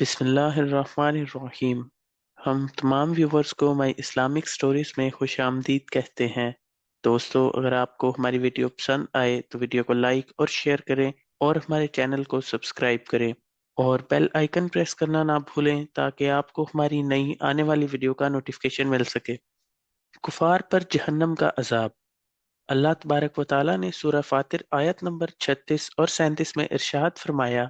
बिस्मिल्लाहिर्रहमानिर्रहीम। हम तमाम व्यूवर्स को माई इस्लामिक स्टोरीज में खुश आमदीद कहते हैं। दोस्तों, अगर आपको हमारी वीडियो पसंद आए तो वीडियो को लाइक और शेयर करें और हमारे चैनल को सब्सक्राइब करें और बेल आइकन प्रेस करना ना भूलें ताकि आपको हमारी नई आने वाली वीडियो का नोटिफिकेशन मिल सके। कुफार पर जहन्नम का अजाब। अल्लाह तबारक व तआला ने सूरह फातिर आयत नंबर 36 और 37 में इरशाद फरमाया,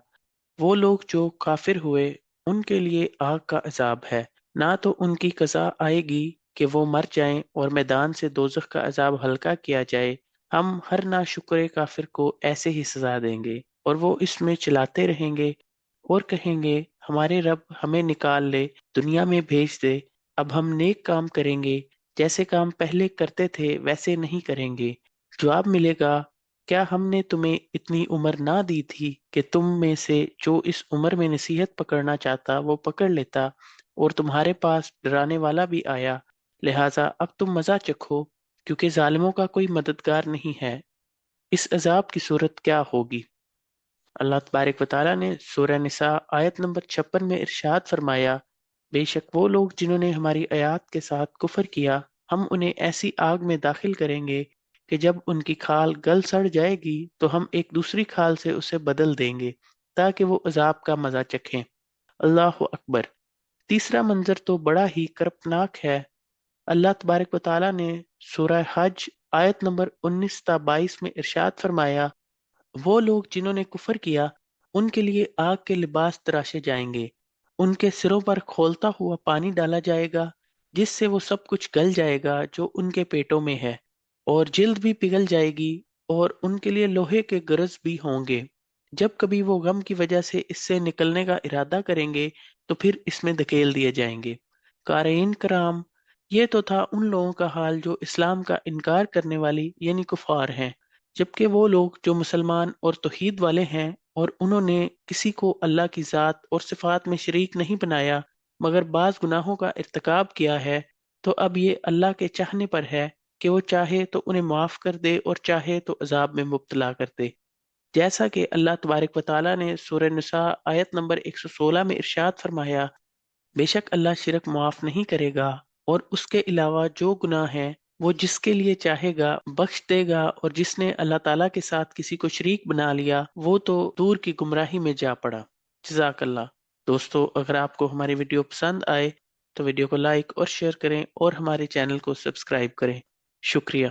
वो लोग जो काफिर हुए उनके लिए आग का अजाब है। ना तो उनकी कज़ा आएगी कि वो मर जाएं और मैदान से दोज़ख का अजाब हल्का किया जाए। हम हर नाशुक्रे काफिर को ऐसे ही सजा देंगे और वो इसमें चिल्लाते रहेंगे और कहेंगे, हमारे रब हमें निकाल ले, दुनिया में भेज दे। अब हम नेक काम करेंगे, जैसे काम पहले करते थे वैसे नहीं करेंगे। जवाब मिलेगा, क्या हमने तुम्हें इतनी उम्र ना दी थी कि तुम में से जो इस उम्र में नसीहत पकड़ना चाहता वो पकड़ लेता, और तुम्हारे पास डराने वाला भी आया, लिहाजा अब तुम मजा चखो, क्योंकि जालिमों का कोई मददगार नहीं है। इस अजाब की सूरत क्या होगी? अल्लाह तबारक व तआला ने सूरह निसा आयत नंबर 56 में इरशाद फरमाया, बेशक वो लोग जिन्होंने हमारी आयात के साथ कुफर किया, हम उन्हें ऐसी आग में दाखिल करेंगे कि जब उनकी खाल गल सड़ जाएगी तो हम एक दूसरी खाल से उसे बदल देंगे ताकि वो अजाब का मजा चखें। अल्लाह अकबर। तीसरा मंजर तो बड़ा ही करपनाक है। अल्लाह तबारक व तआला ने सूरह हज आयत नंबर 19 ता 22 में इरशाद फरमाया, वो लोग जिन्होंने कुफर किया उनके लिए आग के लिबास तराशे जाएंगे, उनके सिरों पर खौलता हुआ पानी डाला जाएगा जिससे वो सब कुछ गल जाएगा जो उनके पेटों में है, और जिल्द भी पिघल जाएगी, और उनके लिए लोहे के गरज भी होंगे। जब कभी वो गम की वजह से इससे निकलने का इरादा करेंगे तो फिर इसमें धकेल दिए जाएंगे। कारईन कराम, ये तो था उन लोगों का हाल जो इस्लाम का इनकार करने वाली यानी कुफार हैं, जबकि वो लोग जो मुसलमान और तौहीद वाले हैं और उन्होंने किसी को अल्लाह की ज़ात और सिफात में शरीक नहीं बनाया मगर बाज गुनाहों का इर्तिकाब किया है, तो अब ये अल्लाह के चाहने पर है कि वो चाहे तो उन्हें माफ़ कर दे और चाहे तो अजाब में मुब्तला कर दे। जैसा कि अल्लाह तबारक व तआला ने सूरह निसा आयत नंबर 116 में इरशाद फरमाया, बेशक अल्लाह शिरक माफ नहीं करेगा और उसके अलावा जो गुनाह है वो जिसके लिए चाहेगा बख्श देगा, और जिसने अल्लाह ताला के साथ किसी को शरीक बना लिया वो तो दूर की गुमराही में जा पड़ा। जज़ाकल्लाह। दोस्तों, अगर आपको हमारी वीडियो पसंद आए तो वीडियो को लाइक और शेयर करें और हमारे चैनल को सब्सक्राइब करें। शुक्रिया।